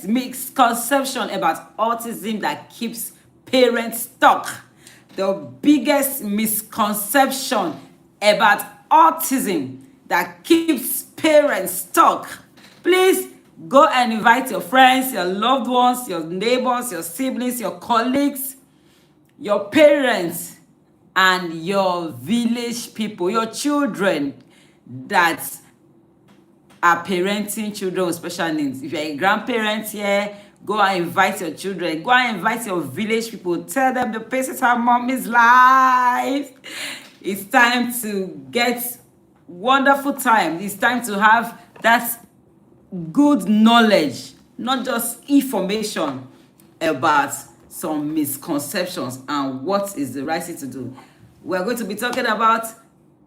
biggest misconception about autism that keeps parents stuck. The biggest misconception about autism that keeps parents stuck. Please go and invite your friends, your loved ones, your neighbors, your siblings, your colleagues, your parents, and your village people, your children that are parenting children with special needs. If you're a grandparent here, go and invite your children. Go and invite your village people. Tell them the patience of mommy's life. It's time to get wonderful time. It's time to have that good knowledge, not just information about some misconceptions and what is the right thing to do. We're going to be talking about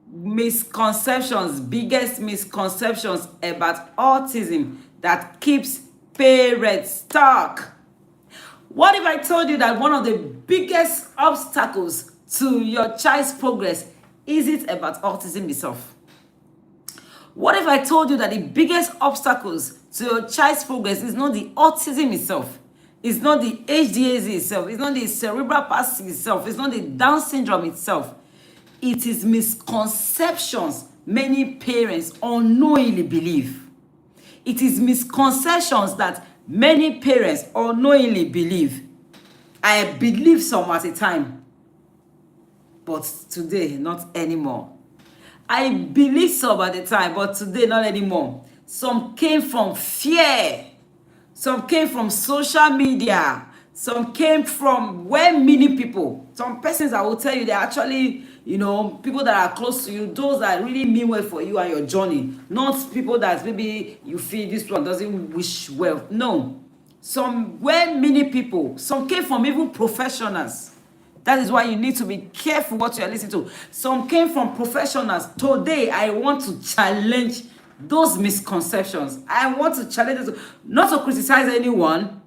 misconceptions, biggest misconceptions about autism that keeps parents stuck. What if I told you that one of the biggest obstacles to your child's progress isn't about autism itself? What if I told you that the biggest obstacles to your child's progress is not the autism itself, it's not the HDAZ itself, it's not the cerebral palsy itself, it's not the Down syndrome itself? It is misconceptions many parents unknowingly believe. It is misconceptions that many parents unknowingly believe. I believe some at a time, but today, not anymore. I believe some at the time, but today, not anymore. Some came from fear. Some came from social media. Some came from where many people, some persons I will tell you, they're actually, people that are close to you, those that really mean well for you and your journey. Not people that maybe you feel this one doesn't wish well. No. Some where many people, some came from even professionals. That is why you need to be careful what you are listening to. Some came from professionals. Today, I want to challenge those misconceptions. I want to challenge them, not to criticize anyone,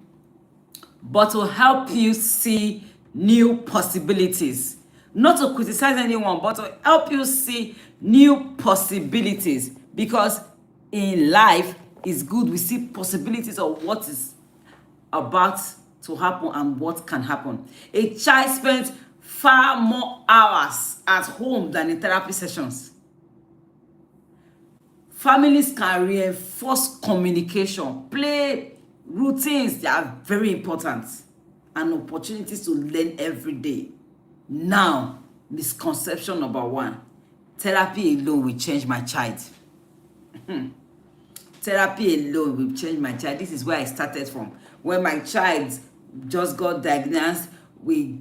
but to help you see new possibilities. Not to criticize anyone, but to help you see new possibilities. Because in life, it's good we see possibilities of what is about to happen and what can happen. A child spends far more hours at home than in therapy sessions. Families can reinforce communication, play routines that are very important, and opportunities to learn every day. Now, misconception number one: therapy alone will change my child. Therapy alone will change my child. This is where I started from. When my child just got diagnosed, we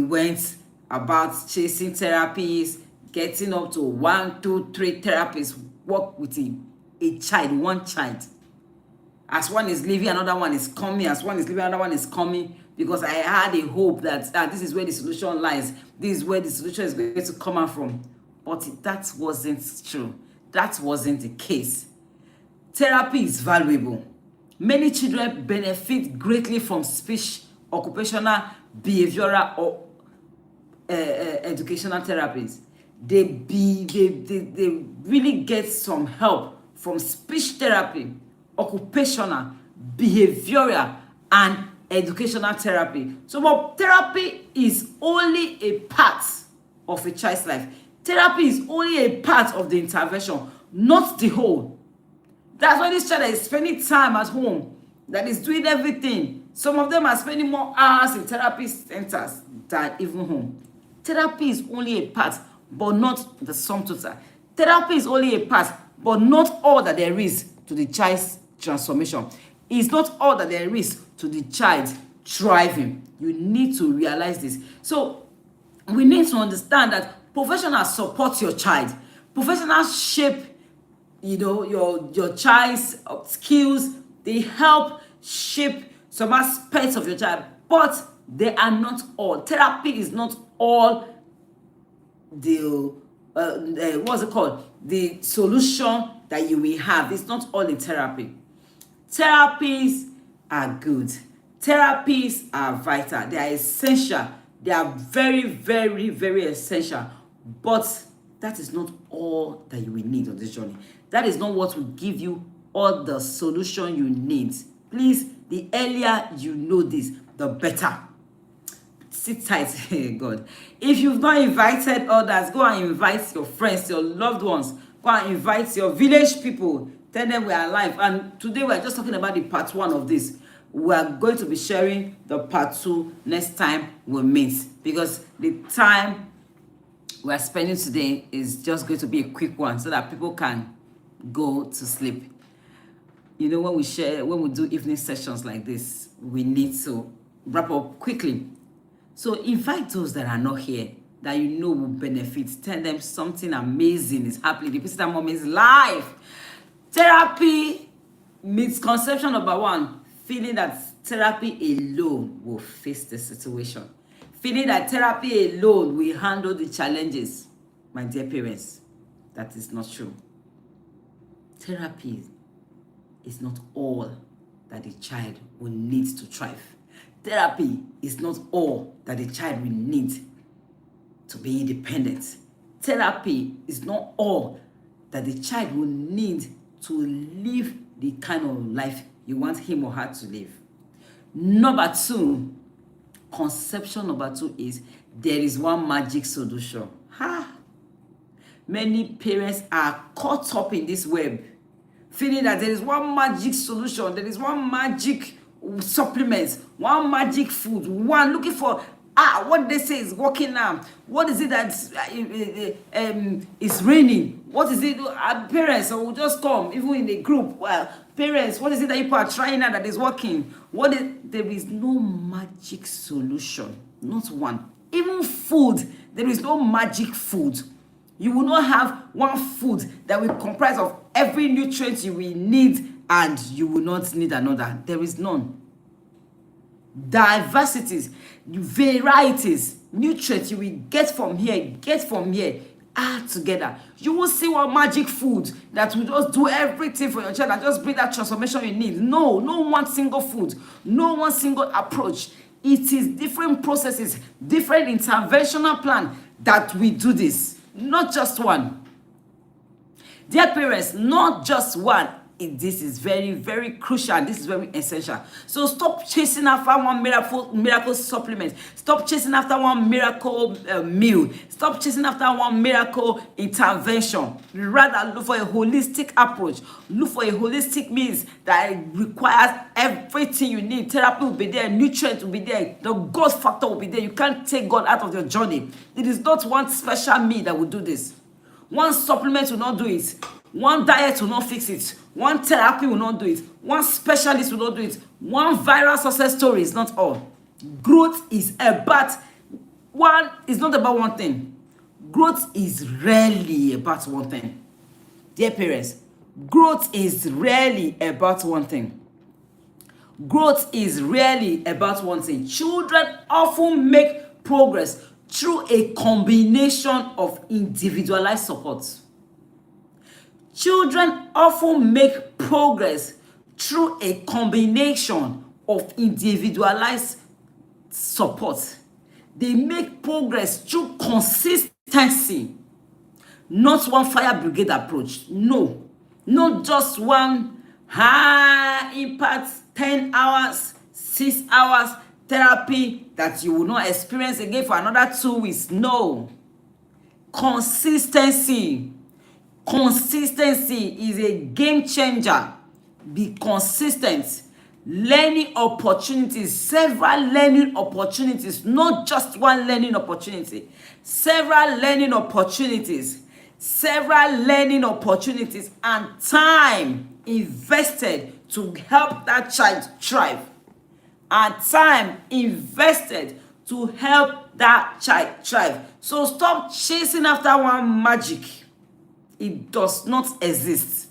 went about chasing therapies, getting up to 1, 2, 3 therapists, work with a child, one child. As one is leaving, another one is coming. As one is leaving, another one is coming. Because I had a hope that this is where the solution lies. This is where the solution is going to come out from. But that wasn't true. That wasn't the case. Therapy is valuable. Many children benefit greatly from speech, occupational, behavioral, or educational therapies. They really get some help from speech therapy, occupational, behavioral, and educational therapy. So, but therapy is only a part of a child's life. Therapy is only a part of the intervention, not the whole. That's why this child is spending time at home, that is doing everything. Some of them are spending more hours in therapy centers than even home. Therapy is only a part, but not the sum total. Therapy is only a part, but not all that there is to the child's transformation. It's not all that there is to the child thriving. You need to realize this. So we need to understand that professionals support your child. Professionals shape, your child's skills. They help shape some aspects of your child, but they are not all. Therapy is not all the what's it called? The solution that you will have. It's not all in therapy. Therapies are good. Therapies are vital. They are essential. They are very, very, very essential. But that is not all that you will need on this journey. That is not what will give you all the solution you need. Please The earlier you know this, the better. Sit tight, God. If you've not invited others, go and invite your friends, your loved ones. Go and invite your village people. Tell them we are alive. And today we are just talking about the part 1 of this. We are going to be sharing the part 2 next time we meet, because the time we are spending today is just going to be a quick one so that people can go to sleep. You know, when we do evening sessions like this, we need to wrap up quickly. So invite those that are not here, that you know will benefit. Tell them something amazing is happening. The Visitor Mom is live. Therapy, misconception number 1, feeling that therapy alone will face the situation. Feeling that therapy alone will handle the challenges. My dear parents, that is not true. Therapy is not all that the child will need to thrive. Therapy is not all that the child will need to be independent. Therapy is not all that the child will need to live the kind of life you want him or her to live. Number 2, conception number 2 is there is one magic solution. Many parents are caught up in this web, feeling that there is one magic solution, there is one magic supplements, one magic food, one looking for what they say is working now. What is it that is raining? What is it? Parents will just come, even in a group. Well, parents, what is it that people are trying now that is working? There is no magic solution, not one. Even food, there is no magic food. You will not have one food that will comprise of every nutrient you will need, and you will not need another. There is none. Diversities, varieties, nutrients you will get from here, add together. You will see one magic food that will just do everything for your child and just bring that transformation you need. No one single food, no one single approach. It is different processes, different interventional plan that we do this. Not just one. Dear parents, not just one. This is very, very crucial. This is very essential. So stop chasing after one miracle supplement. Stop chasing after one miracle meal. Stop chasing after one miracle intervention. Rather, look for a holistic approach. Look for a holistic means that requires everything you need. Therapy will be there. Nutrients will be there. The God factor will be there. You can't take God out of your journey. It is not one special meal that will do this. One supplement will not do it. One diet will not fix it. One therapy will not do it. One specialist will not do it. One viral success story is not all. Growth is not about one thing. Growth is rarely about one thing. Dear parents, growth is rarely about one thing. Growth is rarely about one thing. Children often make progress through a combination of individualized support. Children often make progress through a combination of individualized support. They make progress through consistency, not one fire brigade approach. No, not just one high impact 10 hours, 6 hours therapy that you will not experience again for another 2 weeks. No. Consistency. Consistency is a game changer. Be consistent. Learning opportunities, several learning opportunities, not just one learning opportunity. Several learning opportunities, and time invested to help that child thrive. So stop chasing after one magic. It does not exist.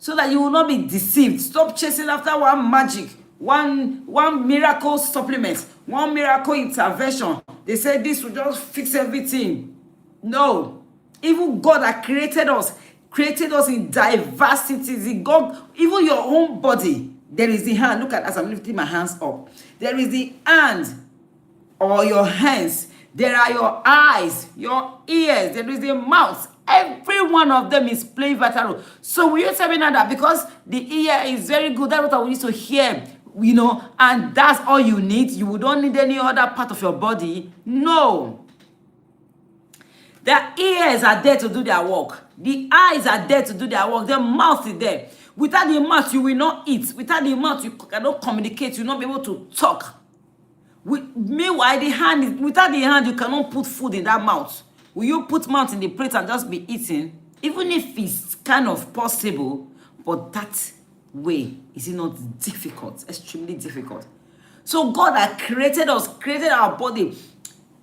So that you will not be deceived. Stop chasing after one magic, one miracle supplement, one miracle intervention. They say this will just fix everything. No. Even God that created us in diversity. God, even your own body, there is the hand. Look at as I'm lifting my hands up. There is the hand or your hands. There are your eyes, your ears. There is the mouth. Every one of them is playing vital role. So will you tell me now that because the ear is very good, that's what I need to hear, and that's all you need? You don't need any other part of your body? No. The ears are there to do their work. The eyes are there to do their work. The mouth is there. Without the mouth, you will not eat. Without the mouth, you cannot communicate. You will not be able to talk. Meanwhile, without the hand, you cannot put food in that mouth. Will you put mouth in the plate and just be eating? Even if it's kind of possible, but that way, is it not difficult? Extremely difficult. So God had created us, created our body.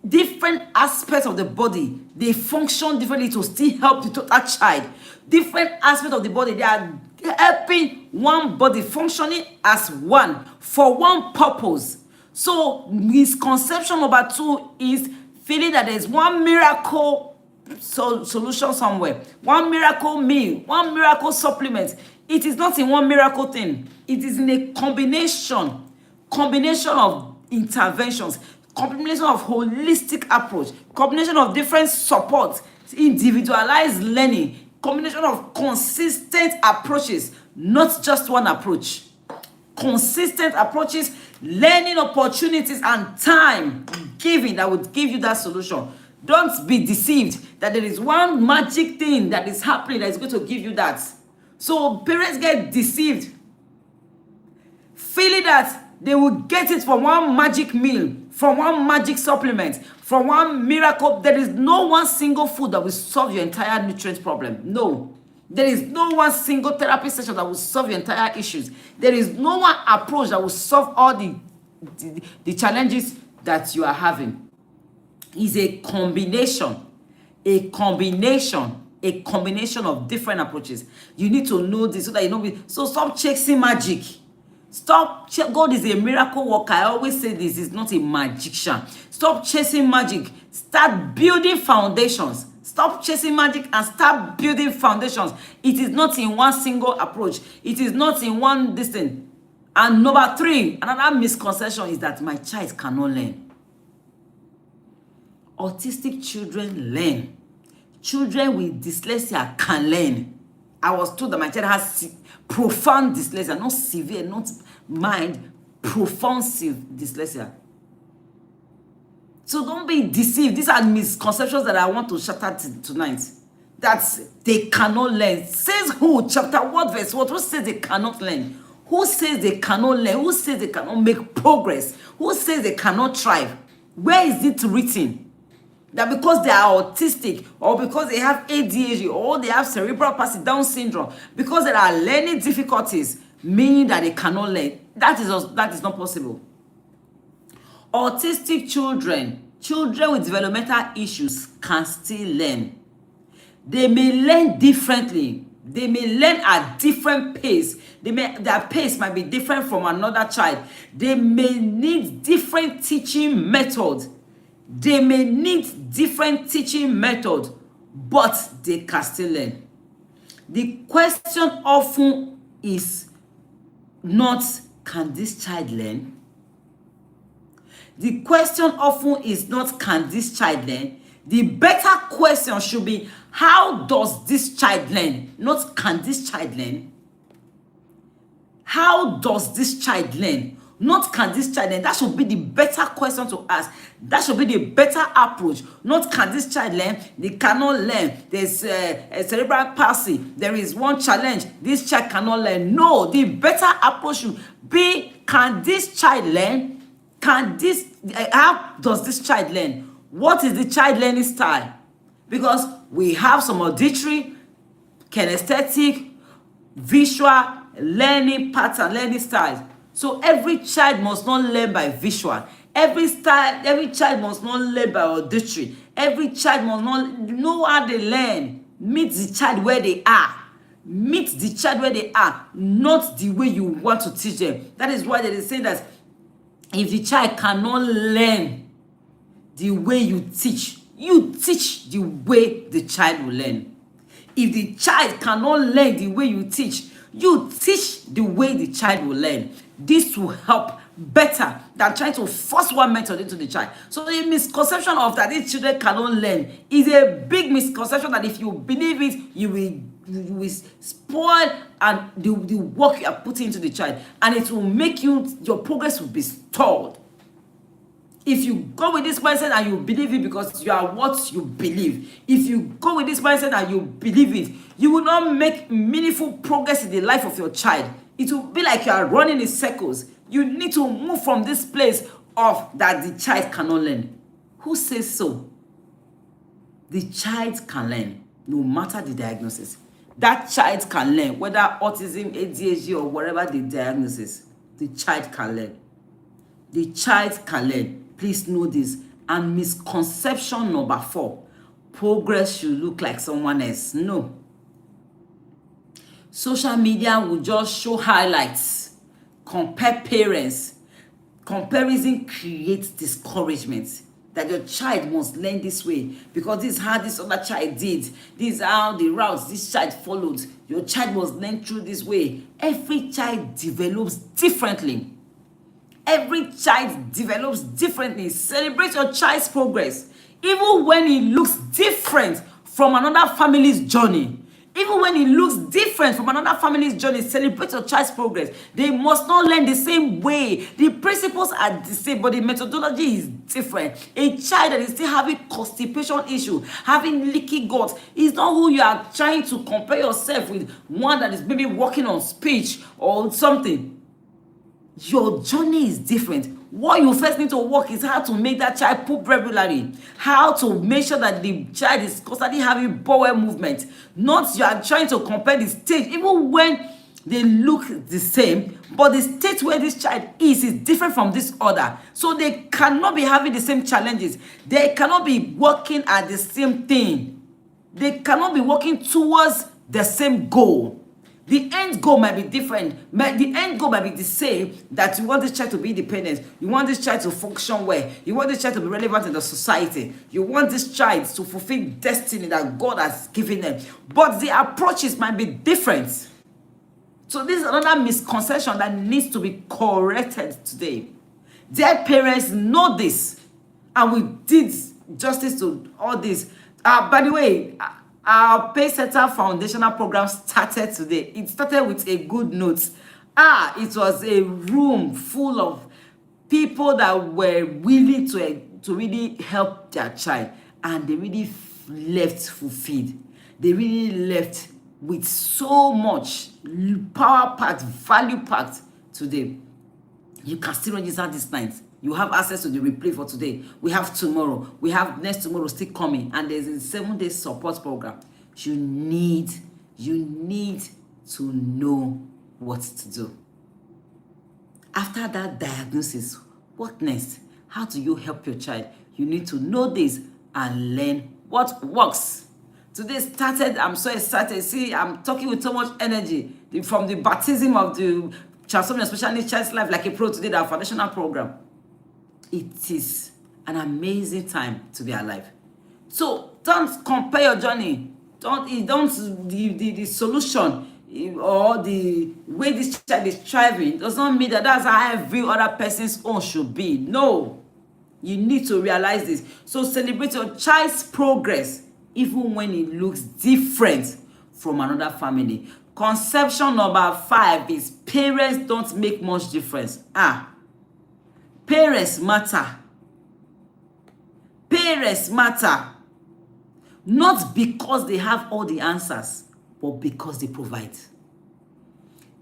Different aspects of the body, they function differently to still help the total child. Different aspects of the body, they are helping one body functioning as one for one purpose. So misconception number 2 is feeling that there's one miracle solution somewhere, one miracle meal, one miracle supplement. It is not in one miracle thing. It is in a combination of interventions, combination of holistic approach, combination of different support, individualized learning, combination of consistent approaches, not just one approach. Consistent approaches, learning opportunities, and time giving that would give you that solution. Don't be deceived that there is one magic thing that is happening that is going to give you that. So parents get deceived, feeling that they will get it from one magic meal, from one magic supplement, from one miracle. There is no one single food that will solve your entire nutrient problem. No. There is no one single therapy session that will solve your entire issues. There is no one approach that will solve all the challenges that you are having. It's a combination of different approaches. You need to know this so that you know. So stop chasing magic. God is a miracle worker. I always say this is not a magician. Stop chasing magic. Start building foundations. Stop chasing magic and start building foundations. It is not in one single approach. It is not in one distance. And number 3, another misconception is that my child cannot learn. Autistic children learn. Children with dyslexia can learn. I was told that my child has profound dyslexia, not severe, not mild, profound dyslexia. So don't be deceived. These are misconceptions that I want to shatter tonight. That they cannot learn. Says who? Chapter what, verse what? Who says they cannot learn? Who says they cannot learn? Who says they cannot make progress? Who says they cannot thrive? Where is it written? That because they are autistic, or because they have ADHD, or they have cerebral palsy, Down syndrome, because there are learning difficulties, meaning that they cannot learn. That is not possible. Autistic children with developmental issues can still learn. They may learn differently. They may learn at different pace. Their pace might be different from another child. They may need different teaching methods. They may need different teaching methods, but they can still learn. The question often is not, can this child learn? The question often is not, can this child learn? The better question should be, how does this child learn? Not, can this child learn? How does this child learn? Not, can this child learn? That should be the better question to ask. That should be the better approach. Not, can this child learn? They cannot learn. There's a cerebral palsy. There is one challenge. This child cannot learn. No, the better approach should be, can this child learn? How does this child learn? What is the child learning style? Because we have some auditory, kinesthetic, visual learning pattern, learning styles. So every child must not learn by visual. Every child must not learn by auditory. Every child must not know how they learn. Meet the child where they are. Meet the child where they are, not the way you want to teach them. That is why they are saying that if the child cannot learn the way you teach the way the child will learn. If the child cannot learn the way you teach the way the child will learn. This will help better than trying to force one method into the child. So the misconception of that these children cannot learn is a big misconception, that if you believe it, you will spoil and the work you are putting into the child, and it will make your progress will be stalled. If you go with this mindset and you believe it because you are what you believe, if you go with this mindset and you believe it, you will not make meaningful progress in the life of your child. It will be like you are running in circles. You need to move from this place of that the child cannot learn. Who says so? The child can learn, no matter the diagnosis. That child can learn, whether autism, ADHD, or whatever the diagnosis. The child can learn. The child can learn. Please know this. And misconception number 4, progress should look like someone else. No. Social media will just show highlights, compare parents. Comparison creates discouragement, that your child must learn this way because this is how this other child did. This is how the routes this child followed. Your child must learn through this way. Every child develops differently. Every child develops differently. Celebrate your child's progress, even when it looks different from another family's journey. Even when it looks different from another family's journey, celebrate your child's progress. They must not learn the same way. The principles are the same, but the methodology is different. A child that is still having constipation issue, having leaky gut, is not who you are trying to compare yourself with. One that is maybe working on speech or something. Your journey is different. What you first need to work is how to make that child poop regularly, how to make sure that the child is constantly having bowel movement. Not you are trying to compare the stage, even when they look the same, but the state where this child is different from this other. So they cannot be having the same challenges. They cannot be working at the same thing. They cannot be working towards the same goal. The end goal might be different. The end goal might be the same, that you want this child to be independent. You want this child to function well. You want this child to be relevant in the society. You want this child to fulfill destiny that God has given them. But the approaches might be different. So this is another misconception that needs to be corrected today. Dear parents, know this. And we did justice to all this. By the way, our Paysetter foundational program started today. It started with a good note. It was a room full of people that were willing to really help their child, and they really left fulfilled. They really left with so much power packed, value packed today. You can still register this night. You have access to the replay for today. We have tomorrow. We have next tomorrow still coming. And there's a 7-day support program. You need to know what to do. After that diagnosis, what next? How do you help your child? You need to know this and learn what works. Today started, I'm so excited. See, I'm talking with so much energy. From the baptism of the Transforming Special Needs Child's Life Like a Pro today, our foundational program. It is an amazing time to be alive. So don't compare your journey. The solution or the way this child is striving does not mean that that's how every other person's own should be. No, you need to realize this. So celebrate your child's progress, even when it looks different from another family. Conception number 5 is parents don't make much difference. Parents matter. Parents matter. Not because they have all the answers, but because they provide.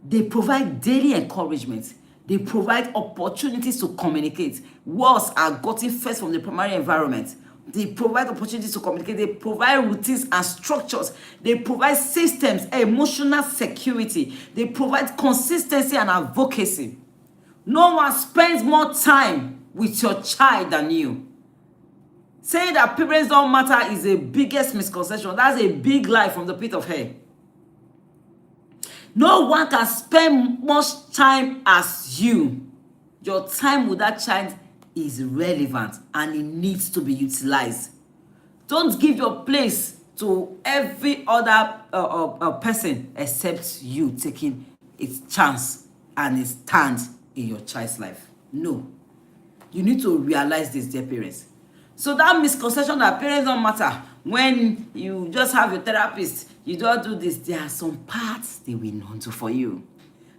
They provide daily encouragement. They provide opportunities to communicate. Words are gotten first from the primary environment. They provide opportunities to communicate. They provide routines and structures. They provide systems, emotional security. They provide consistency and advocacy. No one spends more time with your child than you. Saying that parents don't matter is the biggest misconception. That's a big lie from the pit of hell. No one can spend much time as you. Your time with that child is relevant and it needs to be utilized. Don't give your place to every other person except you taking its chance and its stand in your child's life. No. You need to realize this, dear parents. So that misconception that parents don't matter, when you just have your therapist, you don't do this, there are some parts they will not do for you.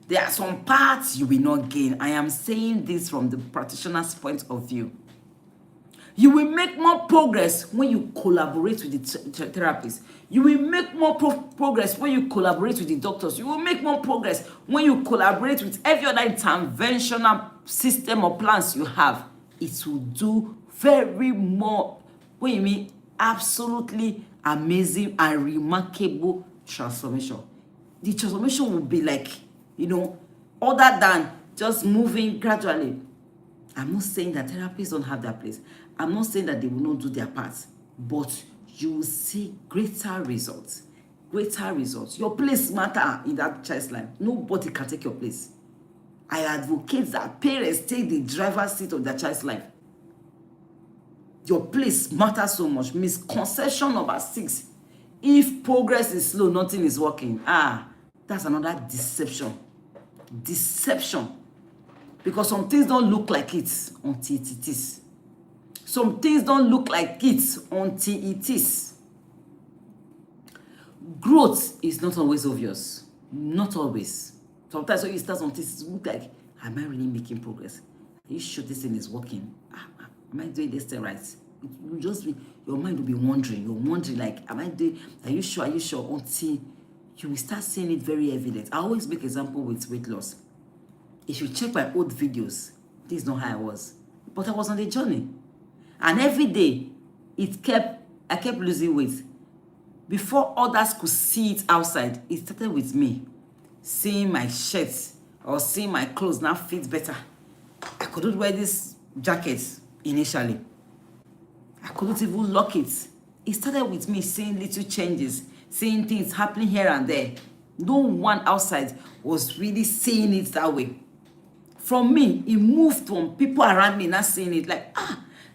There are some parts you will not gain. I am saying this from the practitioner's point of view. You will make more progress when you collaborate with the therapist. You will make more progress when you collaborate with the doctors. You will make more progress when you collaborate with every other interventional system or plans you have. It will do very more, what you mean, absolutely amazing and remarkable transformation. The transformation will be like, other than just moving gradually. I'm not saying that therapists don't have their place. I'm not saying that they will not do their part, but you will see greater results. Greater results. Your place matter in that child's life. Nobody can take your place. I advocate that parents take the driver's seat of their child's life. Your place matters so much. Misconception number 6. If progress is slow, nothing is working. That's another deception. Deception. Because some things don't look like it until it is. Some things don't look like it until it is. Growth is not always obvious. Not always. Sometimes when you start something, it looks like, am I really making progress? Are you sure this thing is working? Am I doing this thing right? It will just be, your mind will be wondering. You're wondering, like, are you sure? Are you sure? Until you will start seeing it very evident. I always make example with weight loss. If you check my old videos, this is not how I was. But I was on a journey. And every day, I kept losing weight. Before others could see it outside, it started with me. Seeing my shirts or seeing my clothes now fit better. I couldn't wear this jacket initially. I couldn't even lock it. It started with me seeing little changes, seeing things happening here and there. No one outside was really seeing it that way. From me, it moved from people around me not seeing it like,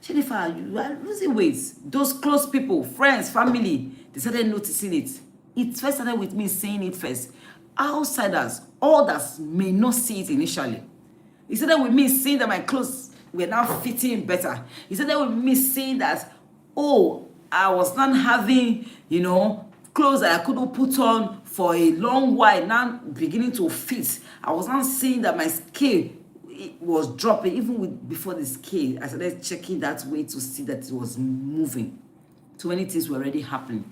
Jennifer, you are losing weight. Those close people, friends, family, they started noticing it. It first started with me seeing it first. Outsiders, others may not see it initially. It started with me seeing that my clothes were now fitting better. It started with me seeing that, I was not having, clothes that I couldn't put on for a long while, now beginning to fit. I was not seeing that my scale was dropping. Even before the scale, I started checking that way to see that it was moving. Too many things were already happening.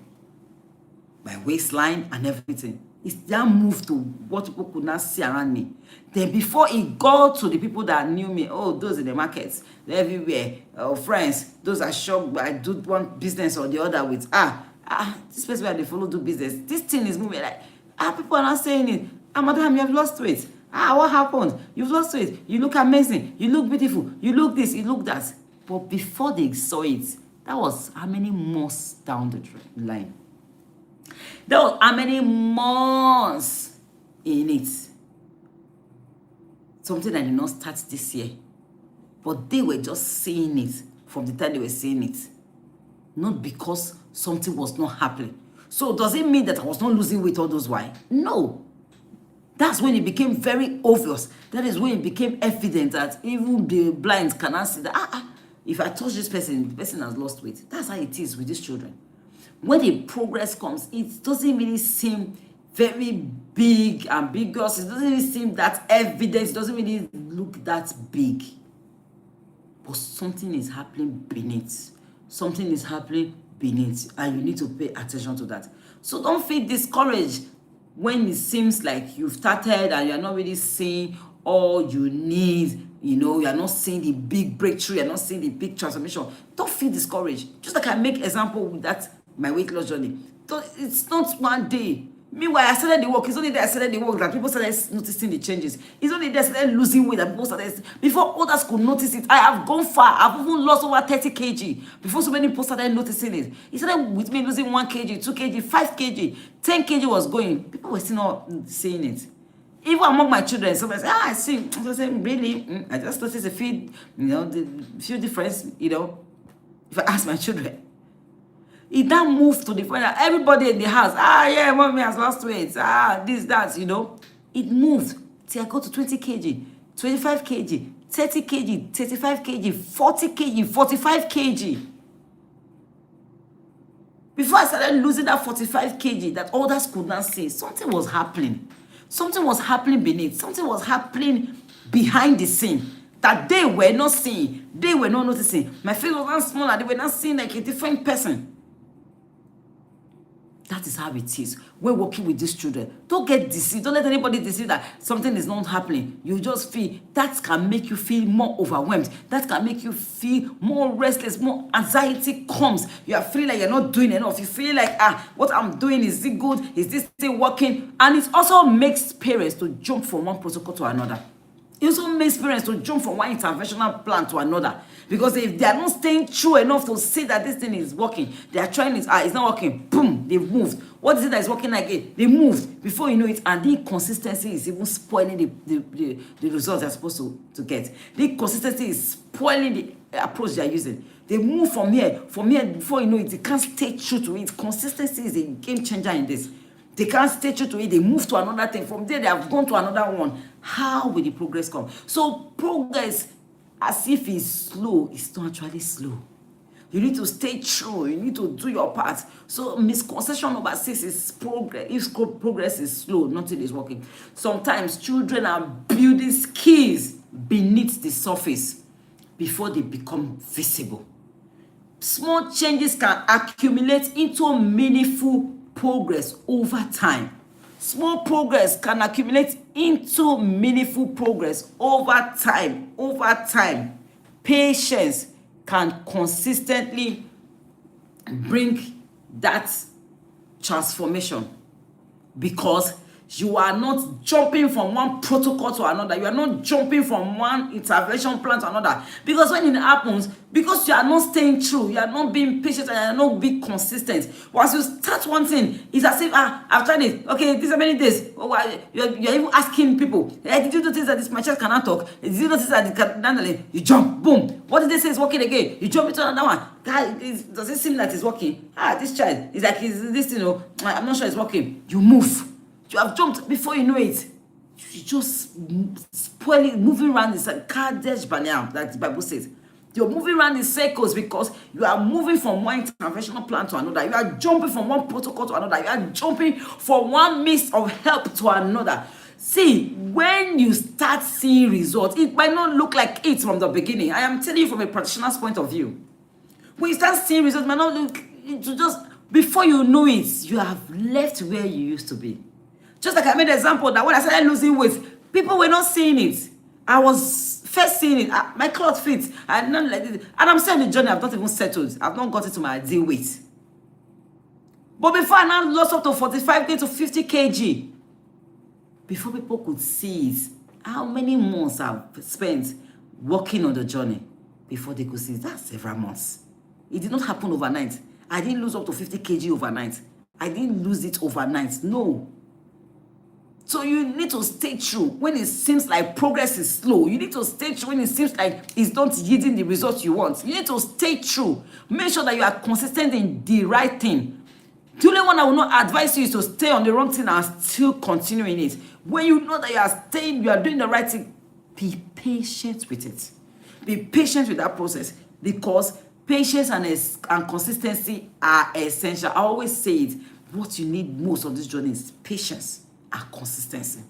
My waistline and everything. It's that move to what people could not see around me. Then before it got to the people that knew me, those in the markets, they're everywhere, friends, those are shocked. I do one business or the other with, this place where they follow do business. This thing is moving like, people are not saying it. Madam, you have lost weight. What happened? You've lost weight. You look amazing. You look beautiful. You look this, you look that. But before they saw it, that was how many months down the line? There was how many months in it? Something I did not start this year. But they were just seeing it from the time they were seeing it. Not because something was not happening. So does it mean that I was not losing weight all those while? No. That's when it became very obvious. That is when it became evident that even the blind cannot see that, if I touch this person, the person has lost weight. That's how it is with these children. When the progress comes, it doesn't really seem very big, ambiguous. It doesn't really seem that evident. It doesn't really look that big. But something is happening beneath. Something is happening beneath. And you need to pay attention to that. So don't feel discouraged when it seems like you've started and you're not really seeing all you need. You're not seeing the big breakthrough. You're not seeing the big transformation. Don't feel discouraged. Just like I make example with that, my weight loss journey. It's not one day. Meanwhile, I started the work. It's only that I started the work that people started noticing the changes. It's only that I started losing weight that people started. Before others could notice it, I have gone far. I've even lost over 30 kg. Before so many people started noticing it. It started with me losing 1 kg, 2 kg, 5 kg, 10 kg was going. People were still not seeing it. Even among my children, somebody say, I see. I say, really? I just noticed a few difference, if I ask my children. It now moved to the point that everybody in the house, mommy has lost weight. This, that, It moved till I got to 20 kg, 25 kg, 30 kg, 35 kg, 40 kg, 45 kg. Before I started losing that 45 kg that others could not see, something was happening. Something was happening beneath. Something was happening behind the scene that they were not seeing. They were not noticing. My face was not smaller. They were not seeing like a different person. That is how it is when working with these children. Don't get deceived. Don't let anybody deceive that something is not happening. You just feel that can make you feel more overwhelmed. That can make you feel more restless, more anxiety comes. You are feeling like you're not doing enough. You feel like, what I'm doing, is it good? Is this still working? And it also makes parents to jump from one protocol to another. It also makes parents to jump from one interventional plan to another. Because if they are not staying true enough to say that this thing is working, they are trying it, it's not working, boom, they've moved. What is it that is working again? They moved. Before you know it, and the inconsistency is even spoiling the results they're supposed to get. The inconsistency is spoiling the approach they're using. They move from here, before you know it, they can't stay true to it. Consistency is a game changer in this. They can't stay true to it. They move to another thing. From there, they have gone to another one. How will the progress come? So progress, as if it's slow, it's not actually slow. You need to stay true. You need to do your part. So misconception number 6 is progress. If progress is slow, nothing is working. Sometimes children are building skills beneath the surface before they become visible. Small changes can accumulate into meaningful progress over time. Small progress can accumulate into meaningful progress over time. Over time, patience can consistently bring that transformation, because you are not jumping from one protocol to another. You are not jumping from one intervention plan to another. Because when it happens, because you are not staying true, you are not being patient, and you are not being consistent. Once you start one thing, it's as if, I've tried it. Okay, these are many days. You're even asking people, hey, did you notice that my child cannot talk? Did you notice that you jump, boom. What did they say is working again? You jump into another one. Guy, does it seem that it's working? This child is like, this, I'm not sure it's working. You move. You have jumped before you know it. You just spoiling, moving around this Kadesh Barnea, that the Bible says. You're moving around in circles because you are moving from one interventional plan to another. You are jumping from one protocol to another. You are jumping from one means of help to another. See, when you start seeing results, it might not look like it from the beginning. I am telling you from a practitioner's point of view. When you start seeing results, it might not look, just before you know it, you have left where you used to be. Just like I made an example that when I started losing weight, people were not seeing it. I was first seeing it. My clothes fit. And I'm still in the journey. I've not even settled. I've not gotten to my ideal weight. But before I now lost up to 45 kg to 50 kg, before people could see it, how many months I've spent working on the journey before they could see it? That's several months. It did not happen overnight. I didn't lose up to 50 kg overnight. I didn't lose it overnight. No. So you need to stay true when it seems like progress is slow. You need to stay true when it seems like it's not yielding the results you want. You need to stay true. Make sure that you are consistent in the right thing. The only one I will not advise you is to stay on the wrong thing and still continue in it. When you know that you are doing the right thing, be patient with it. Be patient with that process, because patience and consistency are essential. I always say it. What you need most of this journey is patience and consistency.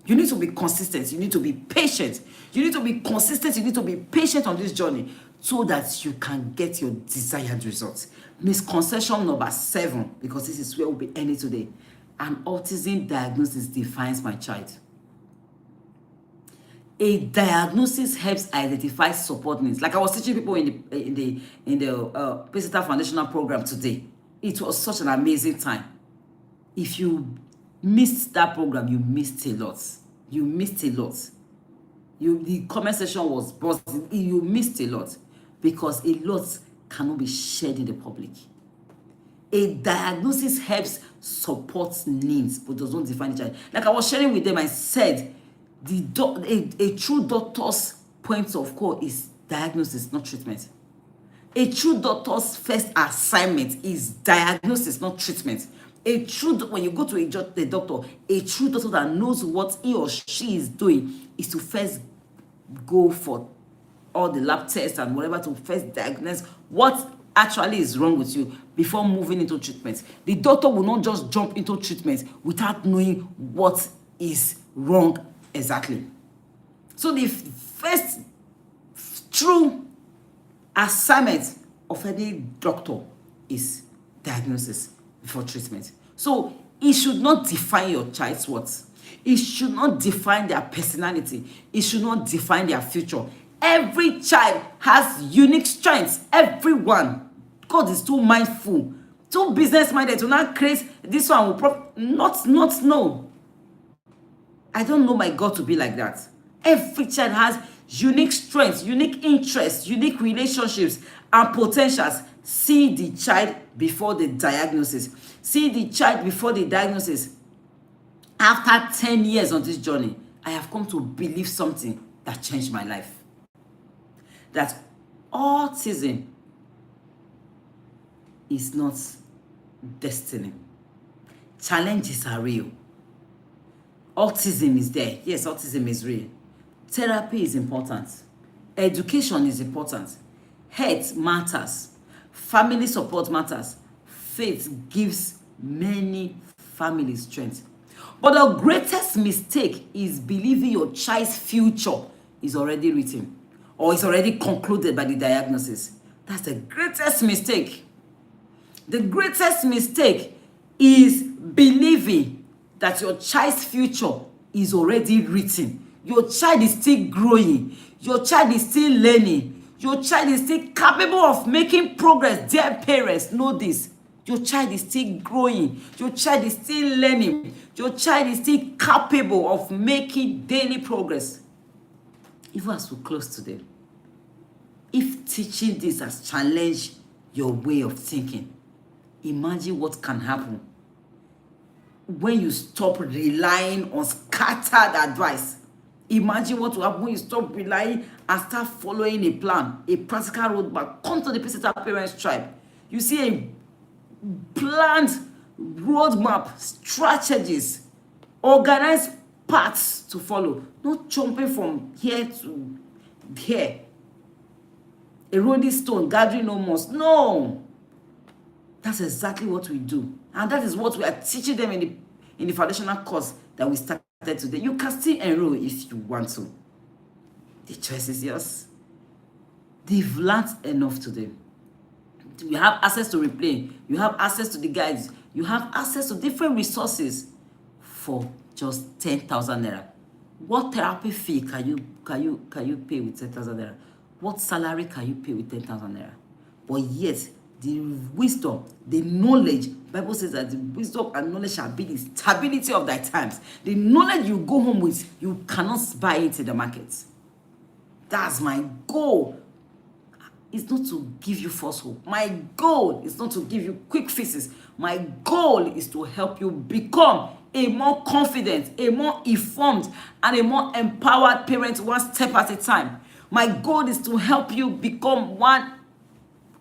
You need to be consistent. You need to be patient. You need to be consistent. You need to be patient on this journey so that you can get your desired results. Misconception number 7, because this is where we'll be ending today. An autism diagnosis defines my child. A diagnosis helps identify support needs. Like I was teaching people in the Pesita Foundational Program today. It was such an amazing time. If you missed that program, you missed a lot. You missed a lot. The comment section was buzzing. You missed a lot, because a lot cannot be shared in the public. A diagnosis helps support needs, but does not define the child. Like I was sharing with them, I said, a true doctor's point of call is diagnosis, not treatment. A true doctor's first assignment is diagnosis, not treatment. When you go to the doctor, a true doctor that knows what he or she is doing is to first go for all the lab tests and whatever to first diagnose what actually is wrong with you before moving into treatment. The doctor will not just jump into treatment without knowing what is wrong exactly. So the first true assignment of any doctor is diagnosis before treatment. So it should not define your child's worth. It should not define their personality. It should not define their future. Every child has unique strengths. Everyone. God is too mindful, too business-minded to not create this one will not no. I don't know my God to be like that. Every child has unique strengths, unique interests, unique relationships, and potentials. See the child before the diagnosis. See the child before the diagnosis. After 10 years on this journey, I have come to believe something that changed my life. That autism is not destiny. Challenges are real. Autism is there. Yes, autism is real. Therapy is important. Education is important. Health matters. Family support matters. Faith gives many families strength. But the greatest mistake is believing your child's future is already written or is already concluded by the diagnosis. That's the greatest mistake. The greatest mistake is believing that your child's future is already written. Your child is still growing. Your child is still learning. Your child is still capable of making progress. Dear parents, know this. Your child is still growing. Your child is still learning. Your child is still capable of making daily progress. Even as we close today, if teaching this has challenged your way of thinking, imagine what can happen when you stop relying on scattered advice. Imagine what will happen when you stop relying and start following a plan, a practical roadmap. Come to the Pacesetter Parents Tribe. You see a planned roadmap, strategies, organized paths to follow. Not jumping from here to here. A rolling stone, gathering no moss. No. That's exactly what we do. And that is what we are teaching them in the foundational course that we started today. You can still enroll if you want to. The choice is yours. They've learned enough today. You have access to replay. You have access to the guides. You have access to different resources for just 10,000 naira. What therapy fee can you pay with 10,000 naira? What salary can you pay with 10,000 naira? But yet, the wisdom, the knowledge, Bible says that the wisdom and knowledge shall be the stability of thy times. The knowledge you go home with, you cannot buy it in the market. That's my goal. It's not to give you false hope. My goal is not to give you quick fixes. My goal is to help you become a more confident, a more informed, and a more empowered parent one step at a time. My goal is to help you become one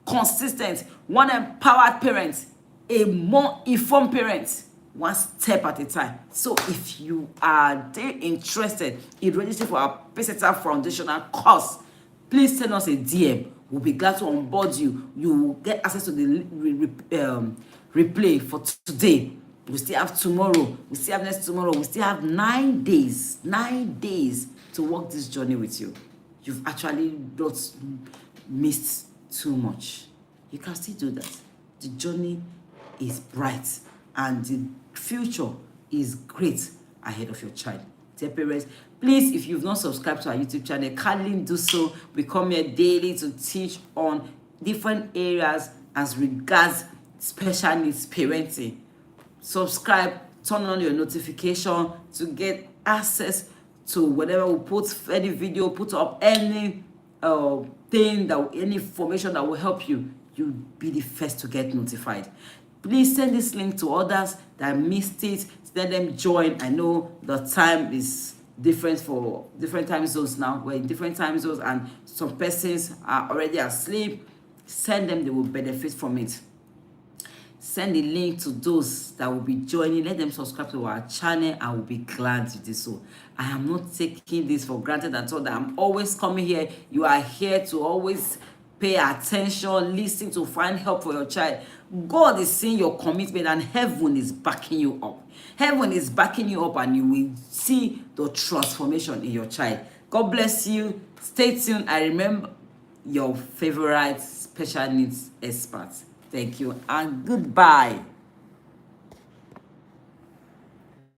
consistent, one empowered parent, a more informed parent, one step at a time. So if you are interested in registering for our Pacesetter Foundational course, please send us a DM. We'll be glad to onboard you. You will get access to the replay for today. We still have tomorrow. We still have next tomorrow. We still have 9 days. 9 days to walk this journey with you. You've actually not missed too much. You can still do that. The journey is bright and the future is great ahead of your child. Dear parents, please, if you've not subscribed to our YouTube channel, kindly do so. We come here daily to teach on different areas as regards special needs parenting. Subscribe, turn on your notification to get access to whenever we put any video, put up any any information that will help you. You'll be the first to get notified. Please send this link to others that missed it. Let them join. I know the time is different for different time zones now. We're in different time zones and some persons are already asleep. Send them, they will benefit from it. Send the link to those that will be joining. Let them subscribe to our channel. I will be glad to do so. I am not taking this for granted at all, that I'm always coming here. You are here to always pay attention, listen to find help for your child. God is seeing your commitment, and heaven is backing you up. Heaven is backing you up, and you will see the transformation in your child. God bless you. Stay tuned. I remember your favorite special needs expert. Thank you and goodbye.